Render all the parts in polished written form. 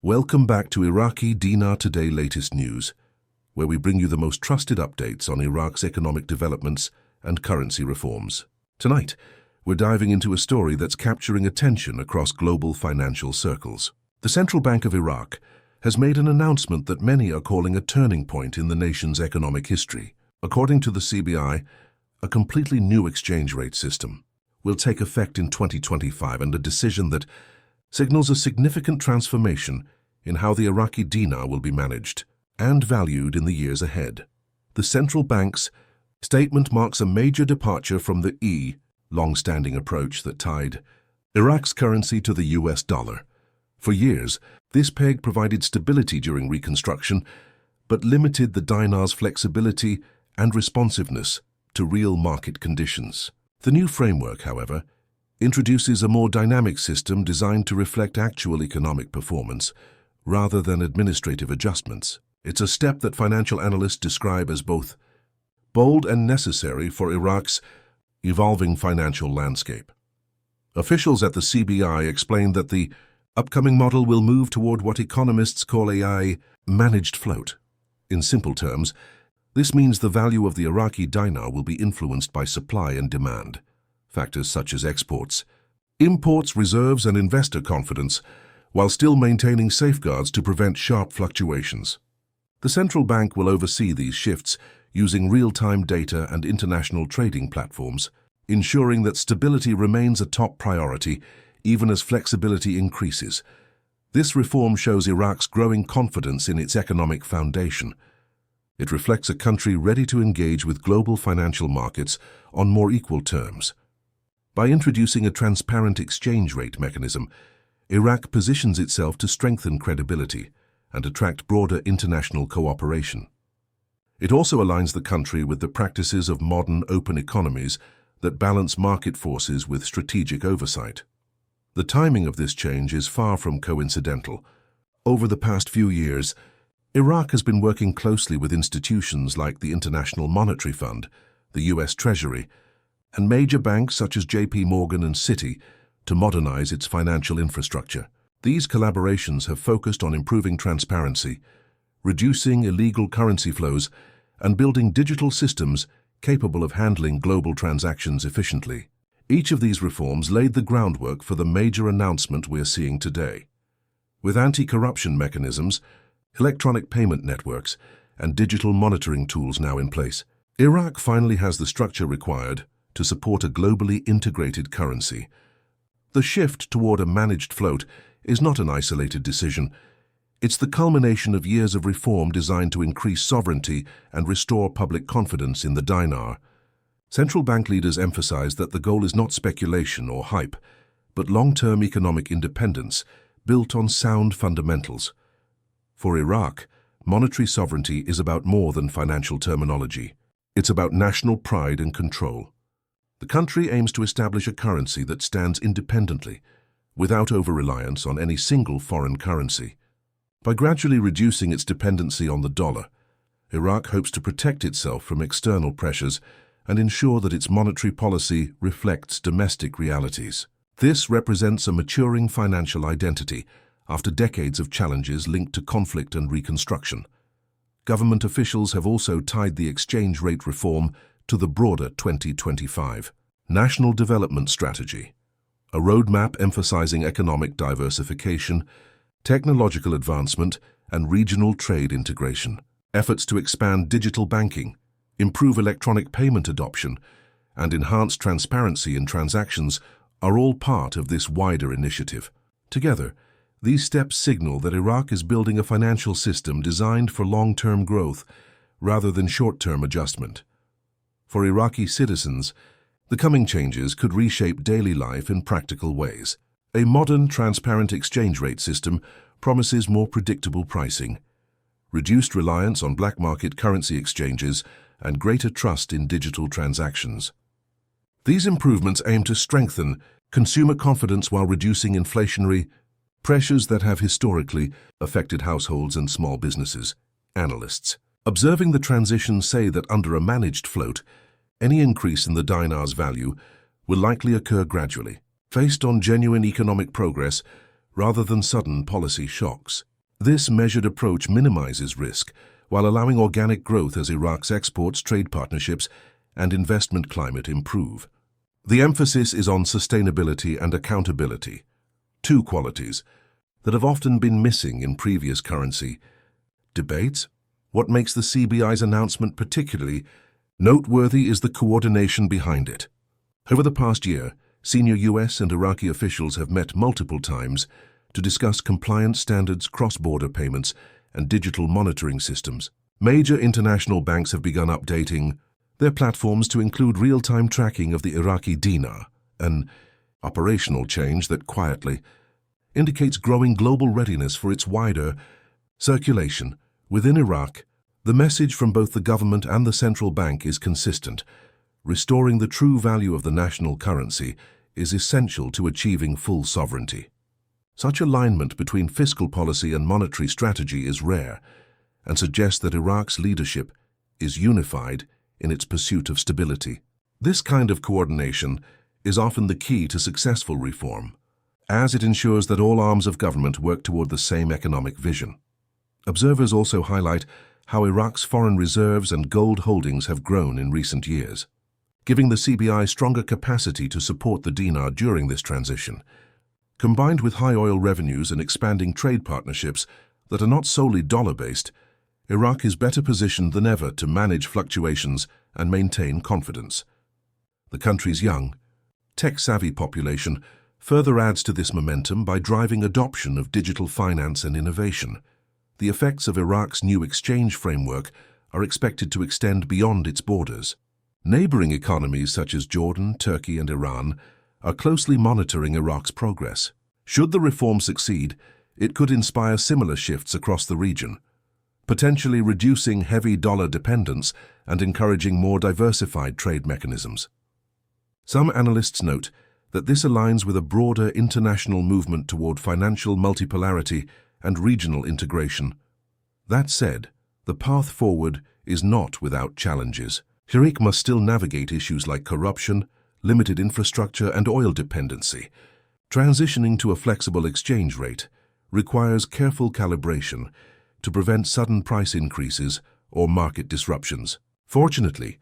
Welcome back to Iraqi Dinar Today Latest news, where we bring you the most trusted updates on Iraq's economic developments and currency reforms. Tonight, we're diving into a story that's capturing attention across global financial circles. The Central Bank of Iraq has made an announcement that many are calling a turning point in the nation's economic history. According to the CBI, a completely new exchange rate system will take effect in 2025, and a decision that signals a significant transformation in how the Iraqi dinar will be managed and valued in the years ahead. The central bank's statement marks a major departure from the long-standing approach that tied Iraq's currency to the US dollar. For years, this peg provided stability during reconstruction, but limited the dinar's flexibility and responsiveness to real market conditions. The new framework, however, introduces a more dynamic system designed to reflect actual economic performance rather than administrative adjustments. It's a step that financial analysts describe as both bold and necessary for Iraq's evolving financial landscape. Officials at the CBI explained that the upcoming model will move toward what economists call a managed float. In simple terms, this means the value of the Iraqi dinar will be influenced by supply and demand, factors such as exports, imports, reserves, and investor confidence, while still maintaining safeguards to prevent sharp fluctuations. The central bank will oversee these shifts using real-time data and international trading platforms, ensuring that stability remains a top priority even as flexibility increases. This reform shows Iraq's growing confidence in its economic foundation. It reflects a country ready to engage with global financial markets on more equal terms. By introducing a transparent exchange rate mechanism, Iraq positions itself to strengthen credibility and attract broader international cooperation. It also aligns the country with the practices of modern open economies that balance market forces with strategic oversight. The timing of this change is far from coincidental. Over the past few years, Iraq has been working closely with institutions like the International Monetary Fund, the US Treasury, and major banks such as JP Morgan and Citi to modernize its financial infrastructure. These collaborations have focused on improving transparency, reducing illegal currency flows, and building digital systems capable of handling global transactions efficiently. Each of these reforms laid the groundwork for the major announcement we're seeing today. With anti-corruption mechanisms, electronic payment networks, and digital monitoring tools now in place, Iraq finally has the structure required to support a globally integrated currency. The shift toward a managed float is not an isolated decision. It's the culmination of years of reform designed to increase sovereignty and restore public confidence in the dinar. Central bank leaders emphasize that the goal is not speculation or hype, but long-term economic independence built on sound fundamentals. For Iraq, monetary sovereignty is about more than financial terminology. It's about national pride and control. The country aims to establish a currency that stands independently, without over-reliance on any single foreign currency. By gradually reducing its dependency on the dollar, Iraq hopes to protect itself from external pressures and ensure that its monetary policy reflects domestic realities. This represents a maturing financial identity after decades of challenges linked to conflict and reconstruction. Government officials have also tied the exchange rate reform to the broader 2025 National Development Strategy, a roadmap emphasizing economic diversification, technological advancement, and regional trade integration. Efforts to expand digital banking, improve electronic payment adoption, and enhance transparency in transactions are all part of this wider initiative. Together, these steps signal that Iraq is building a financial system designed for long-term growth rather than short-term adjustment. For Iraqi citizens, the coming changes could reshape daily life in practical ways. A modern, transparent exchange rate system promises more predictable pricing, reduced reliance on black market currency exchanges, and greater trust in digital transactions. These improvements aim to strengthen consumer confidence while reducing inflationary pressures that have historically affected households and small businesses. Analysts observing the transition say that under a managed float, any increase in the dinar's value will likely occur gradually, based on genuine economic progress rather than sudden policy shocks. This measured approach minimizes risk while allowing organic growth as Iraq's exports, trade partnerships, and investment climate improve. The emphasis is on sustainability and accountability, two qualities that have often been missing in previous currency debates. What makes the CBI's announcement particularly noteworthy is the coordination behind it. Over the past year, senior US and Iraqi officials have met multiple times to discuss compliance standards, cross-border payments, and digital monitoring systems. Major international banks have begun updating their platforms to include real-time tracking of the Iraqi dinar, an operational change that quietly indicates growing global readiness for its wider circulation. Within Iraq, the message from both the government and the central bank is consistent. Restoring the true value of the national currency is essential to achieving full sovereignty. Such alignment between fiscal policy and monetary strategy is rare and suggests that Iraq's leadership is unified in its pursuit of stability. This kind of coordination is often the key to successful reform, as it ensures that all arms of government work toward the same economic vision. Observers also highlight how Iraq's foreign reserves and gold holdings have grown in recent years, giving the CBI stronger capacity to support the dinar during this transition. Combined with high oil revenues and expanding trade partnerships that are not solely dollar-based, Iraq is better positioned than ever to manage fluctuations and maintain confidence. The country's young, tech-savvy population further adds to this momentum by driving adoption of digital finance and innovation. The effects of Iraq's new exchange framework are expected to extend beyond its borders. Neighboring economies such as Jordan, Turkey, and Iran are closely monitoring Iraq's progress. Should the reform succeed, it could inspire similar shifts across the region, potentially reducing heavy dollar dependence and encouraging more diversified trade mechanisms. Some analysts note that this aligns with a broader international movement toward financial multipolarity and regional integration. That said, the path forward is not without challenges. Iraq must still navigate issues like corruption, limited infrastructure, and oil dependency. Transitioning to a flexible exchange rate requires careful calibration to prevent sudden price increases or market disruptions. Fortunately,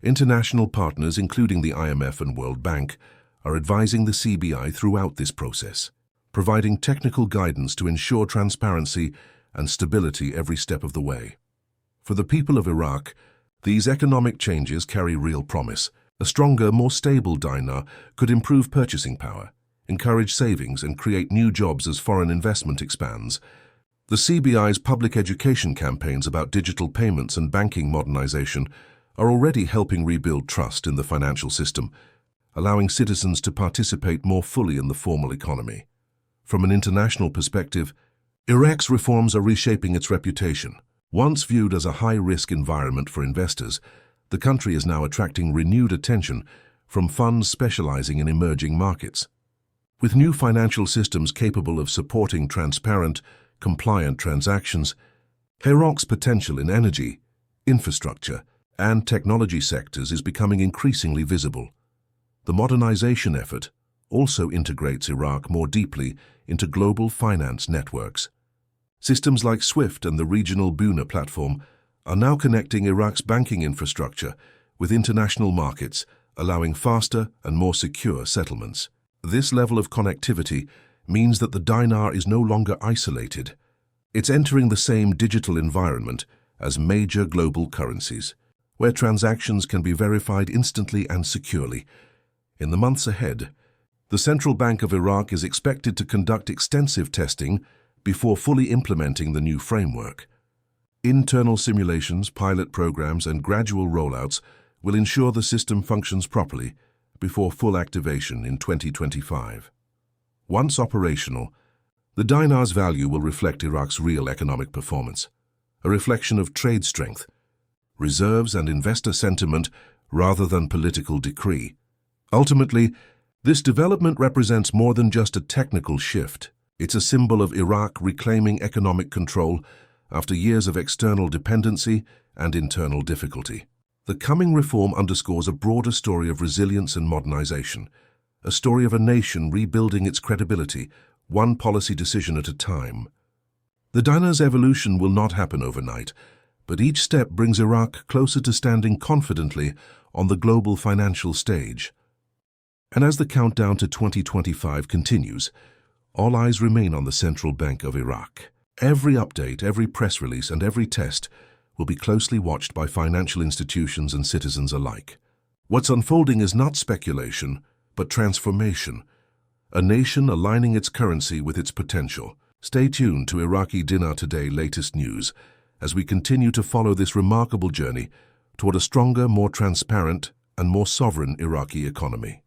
international partners, including the IMF and World Bank, are advising the CBI throughout this process, providing technical guidance to ensure transparency and stability every step of the way. For the people of Iraq, these economic changes carry real promise. A stronger, more stable dinar could improve purchasing power, encourage savings, and create new jobs as foreign investment expands. The CBI's public education campaigns about digital payments and banking modernization are already helping rebuild trust in the financial system, allowing citizens to participate more fully in the formal economy. From an international perspective, Iraq's reforms are reshaping its reputation. Once viewed as a high-risk environment for investors, the country is now attracting renewed attention from funds specializing in emerging markets. With new financial systems capable of supporting transparent, compliant transactions, Iraq's potential in energy, infrastructure, and technology sectors is becoming increasingly visible. The modernization effort also integrates Iraq more deeply into global finance networks. Systems like SWIFT and the regional Buna platform are now connecting Iraq's banking infrastructure with international markets, allowing faster and more secure settlements. This level of connectivity means that the dinar is no longer isolated. It's entering the same digital environment as major global currencies, where transactions can be verified instantly and securely. In the months ahead, the Central Bank of Iraq is expected to conduct extensive testing before fully implementing the new framework. Internal simulations, pilot programs, and gradual rollouts will ensure the system functions properly before full activation in 2025. Once operational, the dinar's value will reflect Iraq's real economic performance, a reflection of trade strength, reserves, and investor sentiment rather than political decree. Ultimately, this development represents more than just a technical shift. It's a symbol of Iraq reclaiming economic control after years of external dependency and internal difficulty. The coming reform underscores a broader story of resilience and modernization, a story of a nation rebuilding its credibility, one policy decision at a time. The dinar's evolution will not happen overnight, but each step brings Iraq closer to standing confidently on the global financial stage. And as the countdown to 2025 continues, all eyes remain on the Central Bank of Iraq. Every update, every press release, and every test will be closely watched by financial institutions and citizens alike. What's unfolding is not speculation, but transformation. A nation aligning its currency with its potential. Stay tuned to Iraqi Dinar Today Latest news as we continue to follow this remarkable journey toward a stronger, more transparent, and more sovereign Iraqi economy.